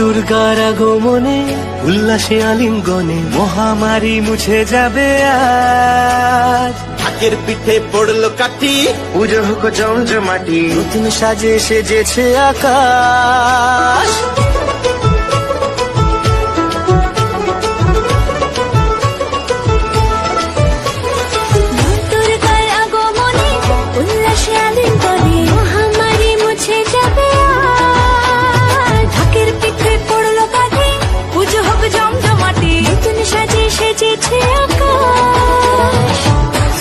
দুর্গার আগমনে উল্লাসে আলিঙ্গনে মহামারী মুছে যাবে আজ। ঢাকের পিঠে পড়লো কাঠি, পুজো হোক জমজমাটি, নতুন সাজে সেজেছে আকাশ।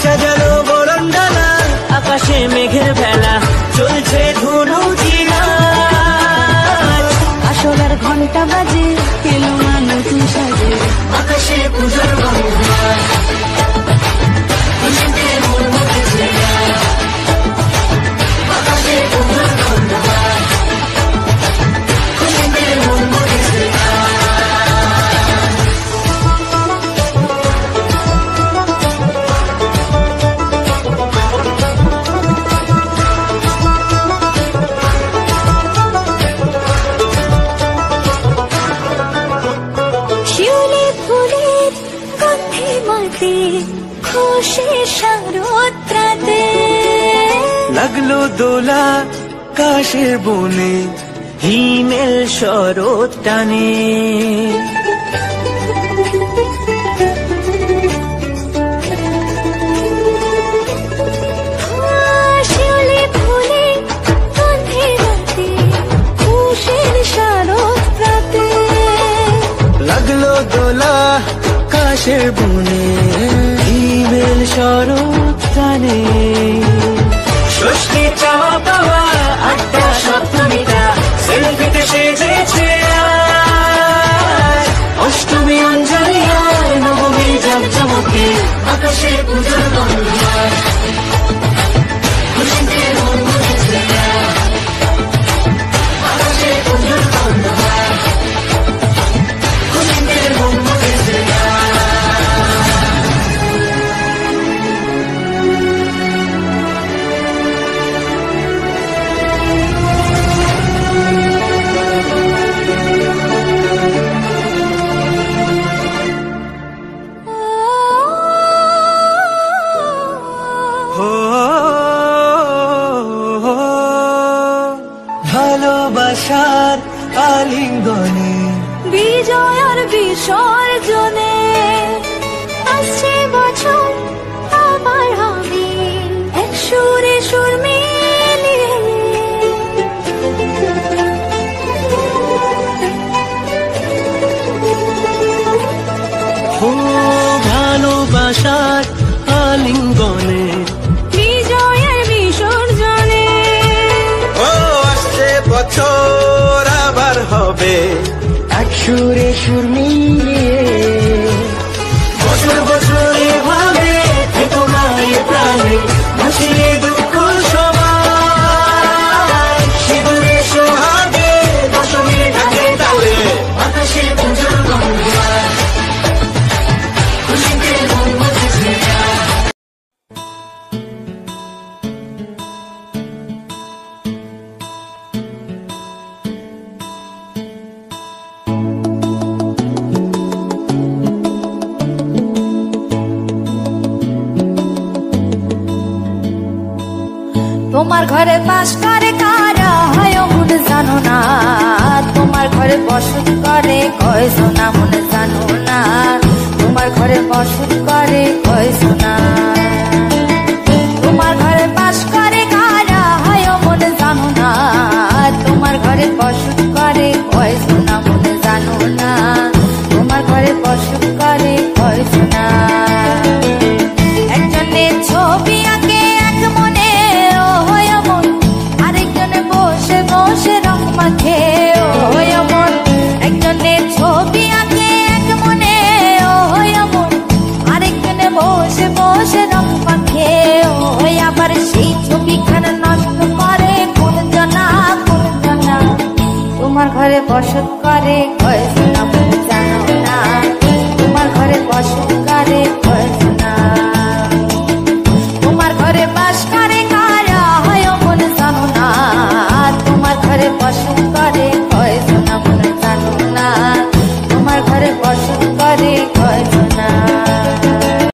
সাজানো বরণডালা, আকাশে মেঘের ভেলা, চলছে ধুনুচিনা। আসলার ঘন্টা বাজে, এলো মা নতুন সাজে, আকাশে পূজার বাংলা লাগলো দোলা কাশের বনে, হিমেল শরৎ টানে। লাগলো দোলা কাশের বনে, হিমেল শরৎ টানে। ষষ্ঠী চাওয়া পাওয়া আড্ডা সপ্তমীটা সেলফিতে সেজেছে আজ। অষ্টমী অঞ্জলি আর নবমী জাঁকজমকে, আকাশে পূজার বাংলা খুশিতে মন মুখেছে আকাশে পূজার বাংলা খুশিতে মন মুখেছে। ভালোবাসার আলিঙ্গনে, বিজয় আর বিসর্জনে, আসছে বছর আবার হবে এক সুরে সুর মিলিয়ে। ভালোবাসার আলিঙ্গনে, বিজয় আর বিসর্জনে, ও আসছে বছর আবার হবে এক সুরে সুর মিলিয়ে। বছর বছর এভাবে থেকো মায়ের প্রাণে, ভাসিয়ে দুঃখ সবাই। সিঁদুরে সোহাগে দশমীর ঢাকে তালে, আকাশে পূজার বাংলা খুশিতে মন মুখেছে। তোমার ঘরে বাস করে কারা হয় মনে জানো না, তোমার ঘরে বসত করে কয়জনা মনে জানো না, তোমার ঘরে বসত করে কয়জনা। তোমার ঘরে বাস করে কারা হয় মনে জানো না, তোমার ঘরে বসত করে কয়জনা মনে জানো না, তোমার ঘরে বসত করে কয়জনা। একজনে ছবি আঁকে এক মনে, বসে রং মাখে ও মন। একজনে ছবি আঁকে এক মনে ও মন, আরেকজনে বসে বসে রং মাখে ও। আবার সেই ছবিখানা নষ্ট করে কোন জনা কোন জনা। তোমার ঘরে বসত করে কয়জনা মনে জানো না, তোমার ঘরে বসত করে কয়জনা। তোমার ঘরে বাস করে কারা হয় মনে জানো না, তোমার ঘরে বসত করে কয়জনা মনে জানো কয়